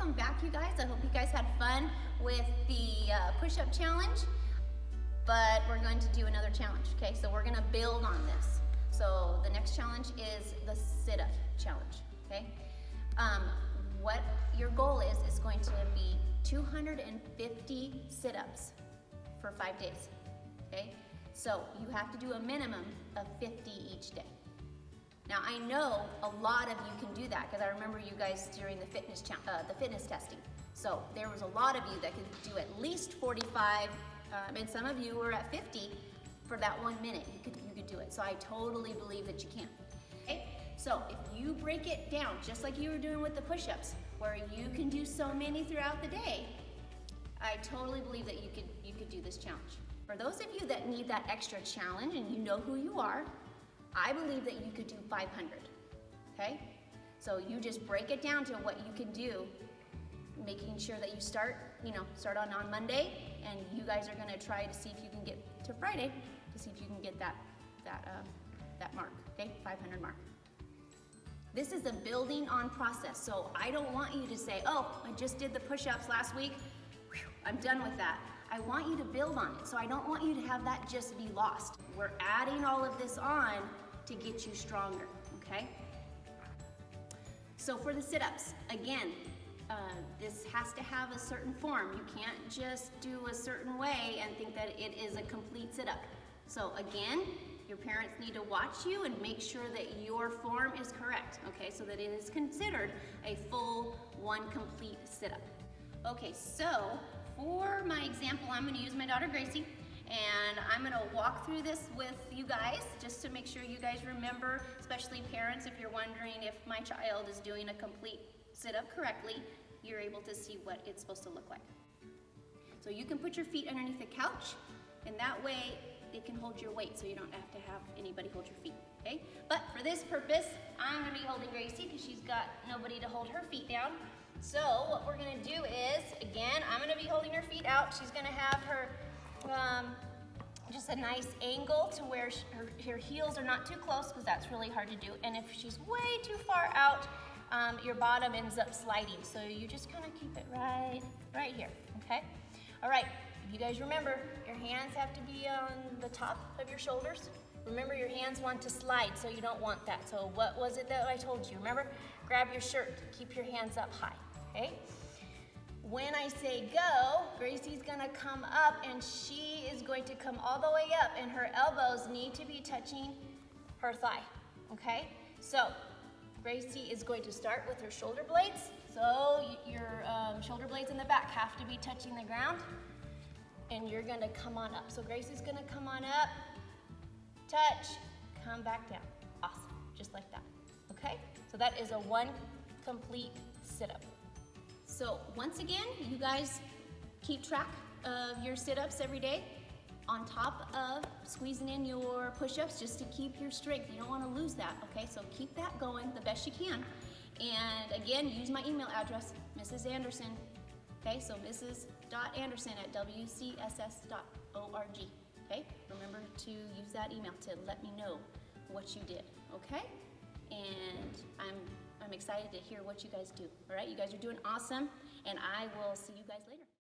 welcome back, you guys. I hope you guys had fun with the push-up challenge, but we're going to do another challenge, okay? So we're gonna build on this. So the next challenge is the sit-up challenge, okay? What your goal is going to be 250 sit-ups for 5 days, okay? So you have to do a minimum of 50 each day. Now I know a lot of you can do that because I remember you guys during the fitness testing. So there was a lot of you that could do at least 45, and some of you were at 50 for that 1 minute. You could do it. So I totally believe that you can. Okay? So if you break it down, just like you were doing with the push-ups, where you can do so many throughout the day, I totally believe that you could do this challenge. For those of you that need that extra challenge and you know who you are, I believe that you could do 500, okay? So you just break it down to what you can do, making sure that you start on Monday, and you guys are gonna try to see if you can get to Friday, to see if you can get that mark, okay? 500 mark. This is a building on process, so I don't want you to say, oh, I just did the push-ups last week, I'm done with that. I want you to build on it, so I don't want you to have that just be lost. We're adding all of this on to get you stronger, okay? So for the sit-ups, again, this has to have a certain form. You can't just do a certain way and think that it is a complete sit-up. So again, your parents need to watch you and make sure that your form is correct, okay? So that it is considered a full one complete sit-up. Okay, so for my example, I'm gonna use my daughter Gracie, and I'm gonna walk through this with you guys just to make sure you guys remember, especially parents, if you're wondering if my child is doing a complete sit-up correctly, you're able to see what it's supposed to look like. So you can put your feet underneath the couch, and that way it can hold your weight so you don't have to have anybody hold your feet, okay? But for this purpose, I'm gonna be holding Gracie because she's got nobody to hold her feet down. So what we're gonna do is, again, I'm gonna be holding her feet out. She's gonna have her, just a nice angle to where her heels are not too close, because that's really hard to do. And if she's way too far out, your bottom ends up sliding. So you just kind of keep it right here, okay? All right, you guys remember, your hands have to be on the top of your shoulders. Remember, your hands want to slide, so you don't want that. So what was it that I told you? Remember, grab your shirt, keep your hands up high, okay? When I say go, Gracie's gonna come up, and she is going to come all the way up, and her elbows need to be touching her thigh, okay? So Gracie is going to start with her shoulder blades. So your shoulder blades in the back have to be touching the ground, and you're gonna come on up. So Gracie's gonna come on up, touch, come back down. Awesome, just like that, okay? So that is a one complete sit-up. So once again, you guys keep track of your sit-ups every day on top of squeezing in your push-ups just to keep your strength. You don't want to lose that, okay? So keep that going the best you can. And again, use my email address, Mrs. Anderson, okay? So mrs.anderson@wcss.org, okay? Remember to use that email to let me know what you did, okay? And I'm excited to hear what you guys do, all right? You guys are doing awesome, and I will see you guys later.